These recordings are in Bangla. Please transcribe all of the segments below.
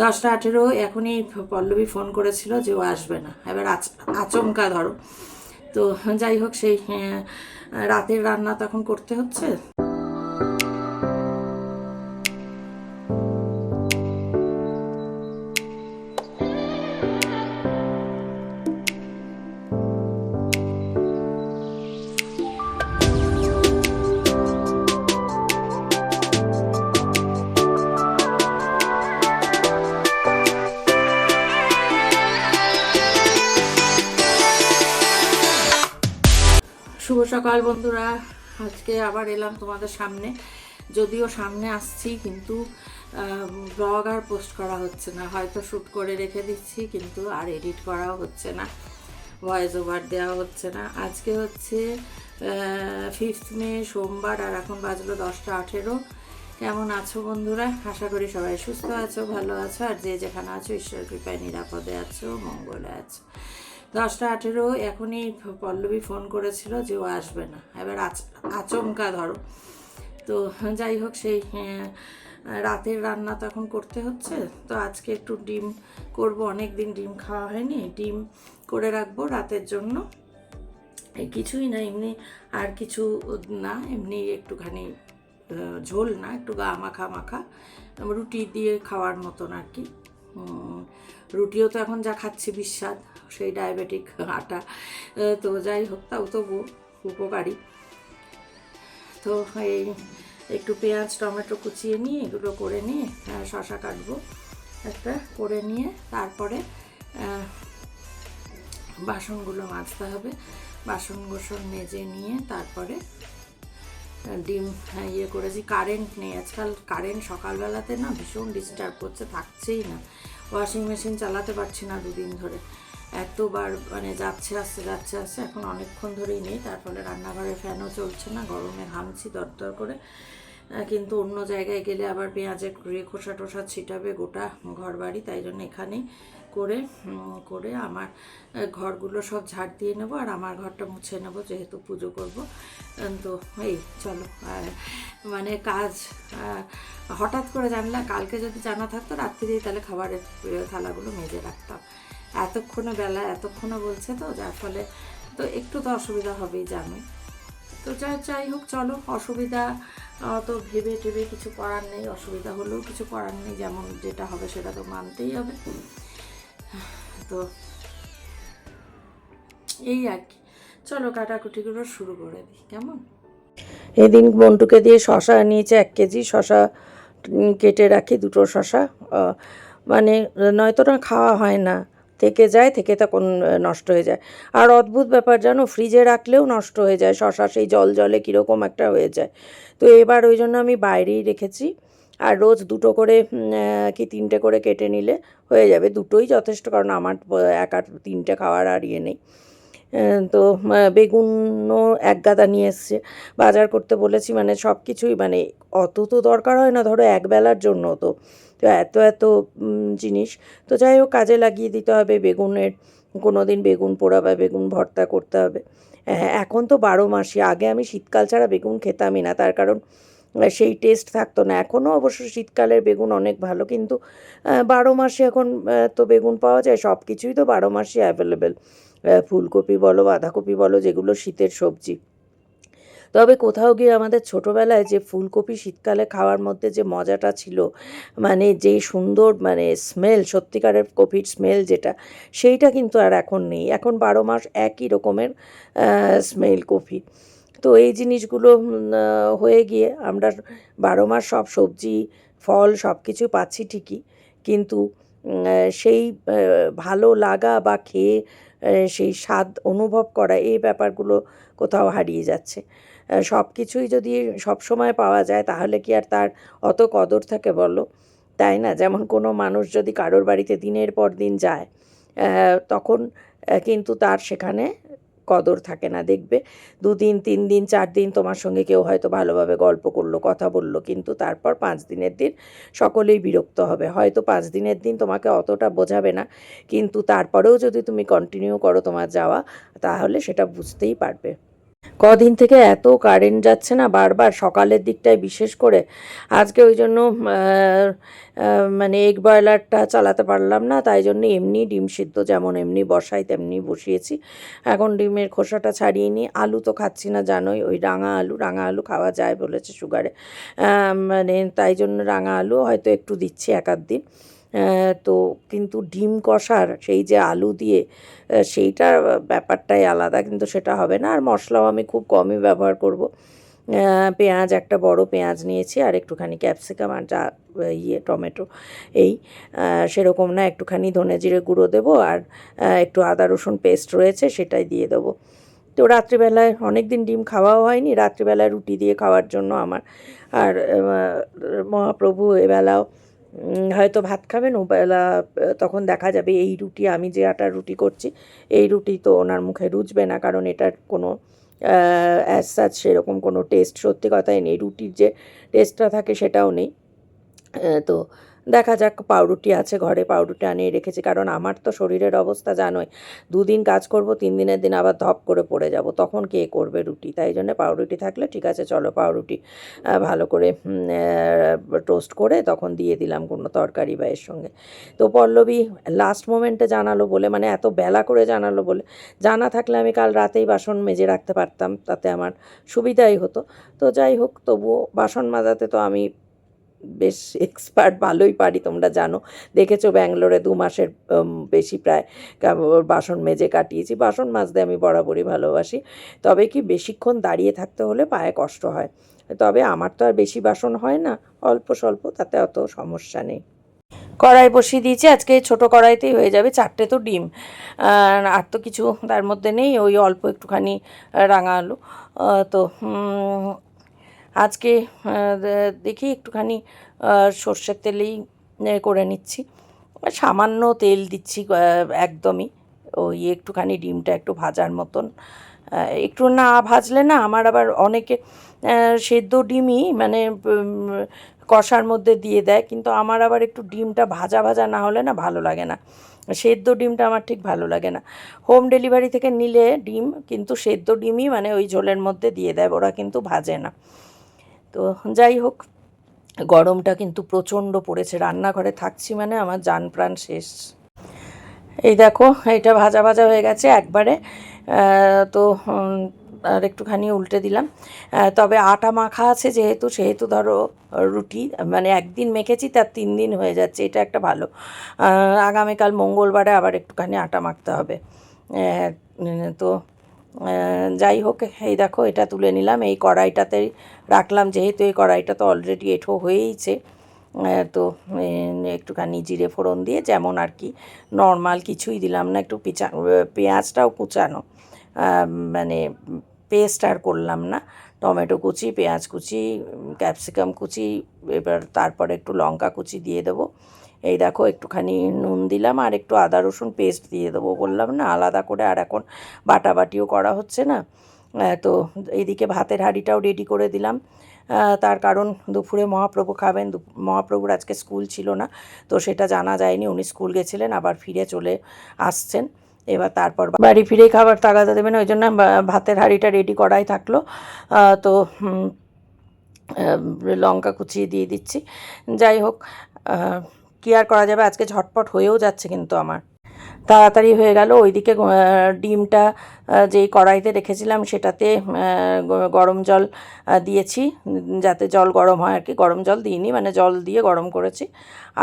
10টা 18 এখনই পল্লবী ফোন করেছিল যে ও আসবে না, এবার আচমকা ধরো। তো যাই হোক, সেই রাতের রান্না তখন করতে হচ্ছে। শুভ সকাল বন্ধুরা, আজকে আবার এলাম তোমাদের সামনে। যদিও সামনে আসছি, কিন্তু ব্লগ আর পোস্ট করা হচ্ছে না। হয়তো শ্যুট করে রেখে দিচ্ছি, কিন্তু আর এডিট করাও হচ্ছে না, ভয়েস ওভার দেওয়া হচ্ছে না। আজকে হচ্ছে 5 মে সোমবার, আর এখন বাজলো 10টা 18। কেমন আছো বন্ধুরা? আশা করি সবাই সুস্থ আছো, ভালো আছো, আর যে যেখানে আছো ঈশ্বরের কৃপায় নিরাপদে আছো, মঙ্গলে আছো। 10টা 18 এখনই পল্লবী ফোন করেছিল যে ও আসবে না, এবার আচমকা ধরো। তো যাই হোক, সেই রাতের রান্না তখন করতে হচ্ছে। তো আজকে একটু ডিম করব, অনেক দিন ডিম খাওয়া হয়নি, ডিম করে রাখবো রাতের জন্য। এই কিছুই না, এমনি আর কিছু না, এমনি একটুখানি ঝোল না, একটু গা মাখা মাখা, রুটি দিয়ে খাওয়ার মতন আর কি। রুটিও তো এখন যা খাচ্ছি বিস্বাদ, সেই ডায়াবেটিক আটা। তো যাই হোক, তাও তবু উপকারী। তো এই একটু পেঁয়াজ টমেটো কুচিয়ে নিয়ে এগুলো করে নিয়ে, শশা কাটবো একটা করে নিয়ে, তারপরে বাসনগুলো মাজতে হবে। বাসন গোসন মেজে নিয়ে তারপরে ডিম ইয়ে করেছি। কারেন্ট নেই আজকাল, কারেন্ট সকালবেলাতে না ভীষণ ডিস্টার্ব করছে, থাকছেই না। ওয়াশিং মেশিন চালাতে পারছি না দুদিন ধরে, এতবার মানে যাচ্ছে আসছে, এখন অনেকক্ষণ ধরেই নেই। তার ফলে রান্নাঘরের ফ্যানও চলছে না, গরমে ঘামছি দরদর করে। কিন্তু অন্য জায়গায় গেলে আবার পেঁয়াজের খোসা টোসা ছিটাবে গোটা ঘর বাড়ি, তাই জন্য এখানেই করে আমার ঘরগুলো সব ঝাড় দিয়ে নেবো, আর আমার ঘরটা মুছে নেবো, যেহেতু পুজো করব। তো এই চলো, মানে কাজ হঠাৎ করে জানলাম। কালকে যদি জানা থাকতো রাত্রিরেই, তাহলে খাবারের থালাগুলো মেজে রাখতাম। এতক্ষণে বলছে, তো যার ফলে তো একটু তো অসুবিধা হবেই, জানো। তো যাই হোক, চলো, অসুবিধা তো ভেবে টেবে কিছু করার নেই, অসুবিধা হলেও কিছু করার নেই, যেমন যেটা হবে সেটা তো মানতেই হবে। তো এই আর কি, চলো কাটাকুটিগুলো শুরু করে দিই, কেমন? এদিন মন্টুকে দিয়ে শশা নিয়েছে 1 কেজি শশা, কেটে রাখি 2টো শশা। মানে নয়তো না খাওয়া হয় না, থেকে যায়, থেকে তখন নষ্ট হয়ে যায়। আর অদ্ভুত ব্যাপার জানো, ফ্রিজে রাখলেও নষ্ট হয়ে যায় শশা, সেই জলে কীরকম একটা হয়ে যায়। তো এবার ওই জন্য আমি বাইরেই রেখেছি। আর রোজ 2টো করে কি 3টে করে কেটে নিলে হয়ে যাবে, 2টোই যথেষ্ট, কারণ আমার একা 3টে খাওয়ার আর ইয়ে নেই। তো বেগুনও 1 গাদা নিয়ে এসছে। বাজার করতে বলেছি, মানে সব কিছুই, মানে অত তো দরকার হয় না, ধরো একবেলার জন্য, তো তো এত জিনিস। তো যাই হোক, কাজে লাগিয়ে দিতে হবে। বেগুনের কোনো দিন বেগুন পোড়া বা বেগুন ভর্তা করতে হবে। এখন তো 12 মাসই, আগে আমি শীতকাল ছাড়া বেগুন খেতামই না, তার কারণ সেই টেস্ট থাকতো না। এখনও অবশ্য শীতকালের বেগুন অনেক ভালো, কিন্তু 12 মাসে এখন তো বেগুন পাওয়া যায়, সব কিছুই তো 12 মাসই অ্যাভেলেবেল। ফুলকপি বলো, বাঁধাকপি বলো, যেগুলো শীতের সবজি। তবে কোথাও গিয়ে আমাদের ছোটোবেলায় যে ফুলকপি শীতকালে খাওয়ার মধ্যে যে মজাটা ছিল, মানে যে সুন্দর, মানে স্মেল, সত্যিকারের কপির স্মেল যেটা, সেইটা কিন্তু আর এখন নেই। এখন 12 মাস একই রকমের স্মেল কফি। তো এই জিনিসগুলো হয়ে গিয়ে আমরা 12 মাস সব সবজি ফল সব কিছু পাচ্ছি ঠিকই, কিন্তু সেই ভালো লাগা বা খেয়ে সেই স্বাদ অনুভব করা, এই ব্যাপারগুলো কোথাও হারিয়ে যাচ্ছে। সব কিছুই যদি সবসময় পাওয়া যায়, তাহলে কি আর তার অত কদর থাকে বলো? তাই না? যেমন কোনো মানুষ যদি কারোর বাড়িতে দিনের পর দিন যায়, তখন কিন্তু তার সেখানে কদর থাকে না। দেখবে 2 দিন 3 দিন 4 দিন তোমার সঙ্গে কেউ হয়তো ভালোভাবে গল্প করলো, কথা বললো, কিন্তু তারপর 5 দিনের দিন সকলেই বিরক্ত হবে। হয়তো 5 দিনের দিন তোমাকে অতটা বোঝাবে না, কিন্তু তারপরেও যদি তুমি কন্টিনিউ করো তোমার যাওয়া, তাহলে সেটা বুঝতেই পারবে। কদিন থেকে এত কারেন্ট যাচ্ছে না বারবার, সকালের দিকটায় বিশেষ করে। আজকে ওই জন্য মানে এগ বয়লারটা চালাতে পারলাম না, তাই জন্য এমনি ডিম সিদ্ধ যেমন এমনি বসাই তেমনি বসিয়েছি। এখন ডিমের খোসাটা ছাড়িয়ে নিই। আলু তো খাচ্ছি না জানোই, ওই রাঙা আলু খাওয়া যায় বলেছে সুগারে, মানে তাই জন্য রাঙা আলু হয়তো একটু দিচ্ছি এক আধ দিন। তো কিন্তু ডিম কষার সেই যে আলু দিয়ে সেইটার ব্যাপারটাই আলাদা, কিন্তু সেটা হবে না। আর মশলাও আমি খুব কমই ব্যবহার করব। পেঁয়াজ, একটা বড় পেঁয়াজ নিয়েছি, আর একটুখানি ক্যাপসিকাম, আর যা টমেটো, এই সেরকম না, একটুখানি ধনে জিরে গুঁড়ো দেবো, আর একটু আদা রসুন পেস্ট রয়েছে সেটাই দিয়ে দেবো। তো রাত্রিবেলায় অনেক দিন ডিম খাওয়াও হয়নি, রাত্রিবেলায় রুটি দিয়ে খাওয়ার জন্য আমার। আর মহাপ্রভু এবেলাও হয়তো ভাত খাবেন, ওবেলা তখন দেখা যাবে এই রুটি, আমি যে আটার রুটি করছি এই রুটি তো ওনার মুখে রুচবে না, কারণ এটার কোনো অ্যাজ সাচ সেরকম কোনো টেস্ট সত্যি কথাই নেই, রুটির যে টেস্টটা থাকে সেটাও নেই। তো দেখা যাক, পাউরুটি আছে ঘরে, পাউরুটি আনিয়ে রেখেছি, কারণ আমার তো শরীরের অবস্থা জানোই, 2 দিন কাজ করব, 3 দিনের দিন আবার ধপ করে পড়ে যাব, তখন কে করবে রুটি, তাই জন্য পাউরুটি থাকলে ঠিক আছে। চলো পাউরুটি ভালো করে টোস্ট করে তখন দিয়ে দিলাম কোনো তরকারি বা এর সঙ্গে। তো পল্লবী লাস্ট মোমেন্টে জানালো বলে, মানে এত বেলা করে জানালো বলে, জানা থাকলে আমি কাল রাতেই বাসন মেজে রাখতে পারতাম, তাতে আমার সুবিধাই হতো। তো যাই হোক, তবুও বাসন মাজাতে তো আমি বেশ এক্সপার্ট, ভালোই পারি, তোমরা জানো, দেখেছো ব্যাঙ্গালোরে 2 মাসের বেশি প্রায় বাসন মেজে কাটিয়েছি। বাসন মাজতে আমি বরাবরই ভালোবাসি, তবে কি বেশিক্ষণ দাঁড়িয়ে থাকতে হলে পায়ে কষ্ট হয়। তবে আমার তো আর বেশি বাসন হয় না, অল্প স্বল্প, তাতে অত সমস্যা নেই। কড়াই বসিয়ে দিয়েছি, আজকে ছোটো কড়াইতেই হয়ে যাবে, 4টে তো ডিম, আর তো কিছু তার মধ্যে নেই, ওই অল্প একটুখানি রাঙা আলু। তো আজকে দেখি একটুখানি সর্ষের তেলেই করে নিচ্ছি, সামান্য তেল দিচ্ছি, একদমই ওই একটুখানি ডিমটা একটু ভাজার মতন। একটু না ভাজলে না আমার আবার অনেকে সেদ্ধ ডিমই মানে কষার মধ্যে দিয়ে দেয়, কিন্তু আমার আবার একটু ডিমটা ভাজা ভাজা না হলে না ভালো লাগে না, সেদ্ধ ডিমটা আমার ঠিক ভালো লাগে না। হোম ডেলিভারি থেকে নিলে ডিম কিন্তু সেদ্ধ ডিমই মানে ওই ঝোলের মধ্যে দিয়ে দেয়, ওরা কিন্তু ভাজে না। তো যাই হোক, গরমটা কিন্তু প্রচণ্ড পড়েছে, রান্নাঘরে থাকছি মানে আমার জান প্রাণ শেষ। এই দেখো, এটা ভাজা ভাজা হয়ে গেছে একবারে। তো আর একটুখানি উল্টে দিলাম। তবে আটা মাখা আছে যেহেতু, সেহেতু ধরো রুটি মানে একদিন মেখেছি তার 3 দিন হয়ে যাচ্ছে, এটা একটা ভালো। আগামীকাল মঙ্গলবারে আবার একটুখানি আটা মাখতে হবে। তো যাই হোক, এই দেখো এটা তুলে নিলাম, এই কড়াইটাতেই রাখলাম, যেহেতু এই কড়াইটা তো অলরেডি এঁঠো হয়েইছে। তো একটুখানি জিরে ফোড়ন দিয়ে, যেমন আর কি নর্মাল, কিছুই দিলাম না, একটু পেঁয়াজটাও কুচানো, মানে পেস্ট আর করলাম না, টমেটো কুচি, পেঁয়াজ কুচি, ক্যাপসিকাম কুচি, এবার তারপরে একটু লঙ্কা কুচি দিয়ে দেবো। এই দেখো একটুখানি নুন দিলাম, আর একটু আদা রসুন পেস্ট দিয়ে দেবো, বললাম না আলাদা করে আর এখন বাটাবাটিও করা হচ্ছে না। তো এইদিকে ভাতের হাঁড়িটাও রেডি করে দিলাম, তার কারণ দুপুরে মহাপ্রভু খাবেন। মহাপ্রভুর আজকে স্কুল ছিল না, তো সেটা জানা যায়নি, উনি স্কুল গেছিলেন, আবার ফিরে চলে আসছেন, এবার তারপর বাড়ি ফিরেই খাবার তাগাদা দেবেন, ওই জন্য ভাতের হাঁড়িটা রেডি করাই থাকলো। তো লঙ্কা কুচিয়ে দিয়ে দিচ্ছি। যাই হোক, কী আর করা যাবে, আজকে ঝটপট হয়েও যাচ্ছে কিন্তু আমার, তাড়াতাড়ি হয়ে গেল। ওইদিকে ডিমটা যেই কড়াইতে রেখেছিলাম সেটাতে গরম জল দিয়েছি, যাতে জল গরম হয় আর কি, গরম জল দিইনি, মানে জল দিয়ে গরম করেছি।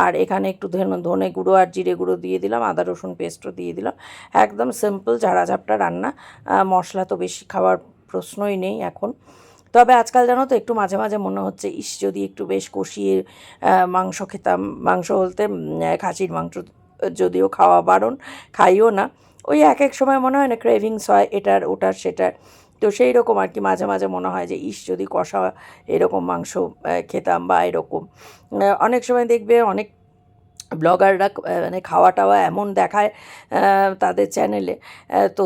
আর এখানে একটু ধনে গুঁড়ো আর জিরে গুঁড়ো দিয়ে দিলাম, আদা রসুন পেস্টও দিয়ে দিলাম। একদম সিম্পল ঝাড়াঝাপটা রান্না, মশলা তো বেশি খাওয়ার প্রশ্নই নেই এখন। তবে আজকাল জানো তো, একটু মাঝে মাঝে মনে হচ্ছে ইস যদি একটু বেশ কষিয়ে মাংস খেতাম, মাংস বলতে খাসির মাংস, যদিও খাওয়া বারণ, খাইও না, ওই এক এক সময় মনে হয় না ক্রেভিংস হয় এটার ওটার সেটার, তো সেই রকম আর কি, মাঝে মাঝে মনে হয় যে ইস যদি কষা এরকম মাংস খেতাম বা এরকম। অনেক সময় দেখবে অনেক ব্লগাররা মানে খাওয়া টাওয়া এমন দেখায় তাদের চ্যানেলে, তো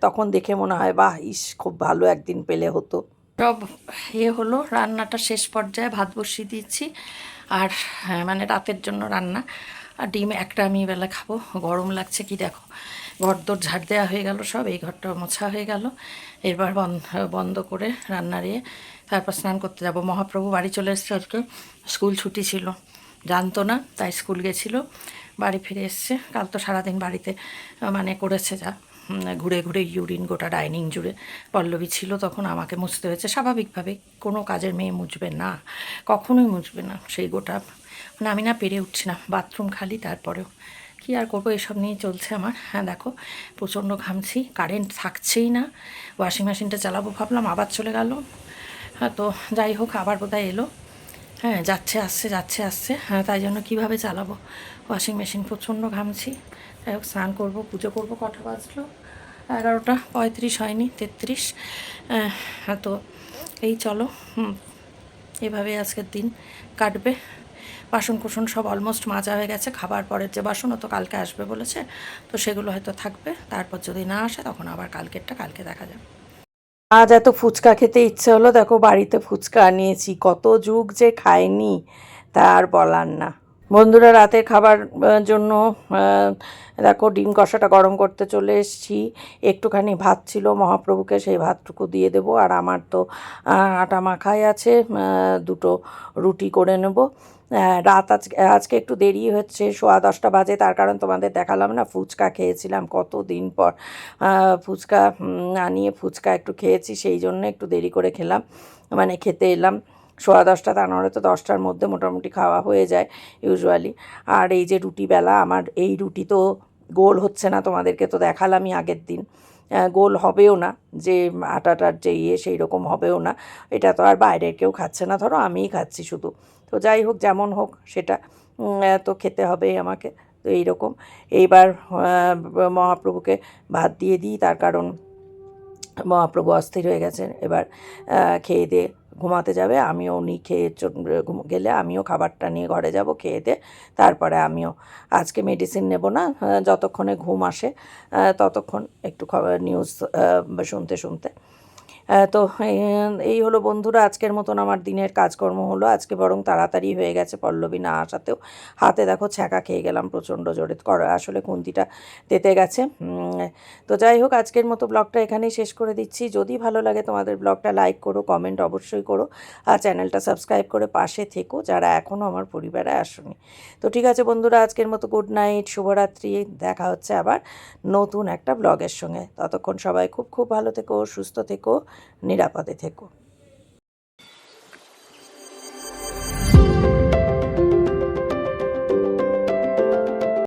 তখন দেখে মনে হয় বাহ ইস খুব ভালো একদিন পেলে হতো। সব হলো, রান্নাটা শেষ পর্যায়ে, ভাত বসিয়ে দিয়েছি, আর মানে রাতের জন্য রান্না। আর ডিম একটা আমি বেলা খাবো। গরম লাগছে কি দেখো, ঘর দোর ঝাড় দেওয়া হয়ে গেল, সব এই ঘরটা মোছা হয়ে গেল। এবার বন্ধ করে রান্না দিয়ে তারপর স্নান করতে যাব। মহাপ্রভু বাড়ি চলে এসছে, আজকে স্কুল ছুটি ছিল, জানতো না, তাই স্কুল গেছিলো, বাড়ি ফিরে এসছে। কাল তো সারাদিন বাড়িতে মানে করেছে যা, ঘুরে ঘুরে ইউরিন গোটা ডাইনিং জুড়ে। পল্লবী ছিল তখন, আমাকে মুছতে হয়েছে স্বাভাবিকভাবে, কোনো কাজের মেয়ে মুছবে না, কখনোই মুছবে না সেই গোটা, মানে আমি না পেরে উঠছি না, বাথরুম খালি, তারপরেও কী আর করবো, এসব নিয়ে চলছে আমার। হ্যাঁ দেখো, প্রচণ্ড ঘামছি, কারেন্ট থাকছেই না, ওয়াশিং মেশিনটা চালাবো ভাবলাম, আবার চলে গেল। হ্যাঁ তো যাই হোক, আবার বোধহয় এলো। হ্যাঁ যাচ্ছে আসছে যাচ্ছে আসছে, হ্যাঁ তাই জন্য কীভাবে চালাবো ওয়াশিং মেশিন, প্রচণ্ড ঘামছি। যাই হোক স্নান করবো, পুজো করবো, কটা বাজলো 11:35 হয়নি, 33। তো এই চলো, এভাবে আজকের দিন কাটবে। বাসন কুসন সব অলমোস্ট মাজা হয়ে গেছে, খাবার পরের যে বাসনও তো কালকে আসবে বলেছে, তো সেগুলো হয়তো থাকবে, তারপর যদি না আসে তখন আবার কালকেরটা কালকে দেখা যাবে। আজ এত ফুচকা খেতে ইচ্ছে হলো, দেখো বাড়িতে ফুচকা আনিয়েছি, কত যুগ যে খাইনি তা আর বলার না। বন্ধুরা রাতের খাবার জন্য দেখো ডিম কষাটা গরম করতে চলে এসেছি। একটুখানি ভাত ছিল মহাপ্রভুকে, সেই ভাতটুকু দিয়ে দেবো, আর আমার তো আটা মাখাই আছে, দুটো রুটি করে নেব। আজকে একটু দেরি হচ্ছে, 10:15 বাজে, তার কারণ তোমাদের দেখালাম না, ফুচকা খেয়েছিলাম কত দিন পর, ফুচকা আনিয়ে ফুচকা একটু খেয়েছি, সেই জন্য একটু দেরি করে খেলাম, মানে খেতে এলাম। 10:15, তা নাহলে তো 10টার মধ্যে মোটামুটি খাওয়া হয়ে যায় ইউজুয়ালি। আর এই যে রুটি বেলা, আমার এই রুটি তো গোল হচ্ছে না, তোমাদেরকে তো দেখালামই আগের দিন, গোল হবেও না, যে আটাটার যে সেই রকম হবেও না। এটা তো আর বাইরের কেউ খাচ্ছে না, ধরো আমিই খাচ্ছি শুধু। তো যাই হোক, যেমন হোক সেটা তো খেতে হবেই আমাকে। তো এইরকম এইবার মহাপ্রভুকে ভাত দিয়ে দিই, তার কারণ মহাপ্রভু অস্থির হয়ে গেছেন, এবার খেয়ে দিয়ে ঘুমাতে যাবে। আমিও উনি খেয়ে গেলে আমিও খাবারটা নিয়ে ঘরে যাব, খেয়ে দিয়ে তারপরে আমিও আজকে মেডিসিন নেব না, যতক্ষণে ঘুম আসে ততক্ষণ একটু নিউজ শুনতে শুনতে। তো এই হলো বন্ধুরা, আজকের মতন আমার দিনের কাজকর্ম হলো। আজকে বরং তাড়াতাড়ি হয়ে গেছে, পল্লবী না আসাতেও। হাতে দেখো ছ্যাঁকা খেয়ে গেলাম প্রচণ্ড জোরে, আসলে খুন্তিটা তেতে গেছে। তো যাই হোক, আজকের মতো ব্লগটা এখানেই শেষ করে দিচ্ছি। যদি ভালো লাগে তোমাদের ব্লগটা লাইক করো, কমেন্ট অবশ্যই করো, আর চ্যানেলটা সাবস্ক্রাইব করে পাশে থেকো যারা এখনও আমার পরিবারে আসোনি। তো ঠিক আছে বন্ধুরা, আজকের মতো গুড নাইট, শুভরাত্রি, দেখা হচ্ছে আবার নতুন একটা ব্লগের সঙ্গে। ততক্ষণ সবাই খুব খুব ভালো থেকো, সুস্থ থেকো, নিরাপদে থেকো।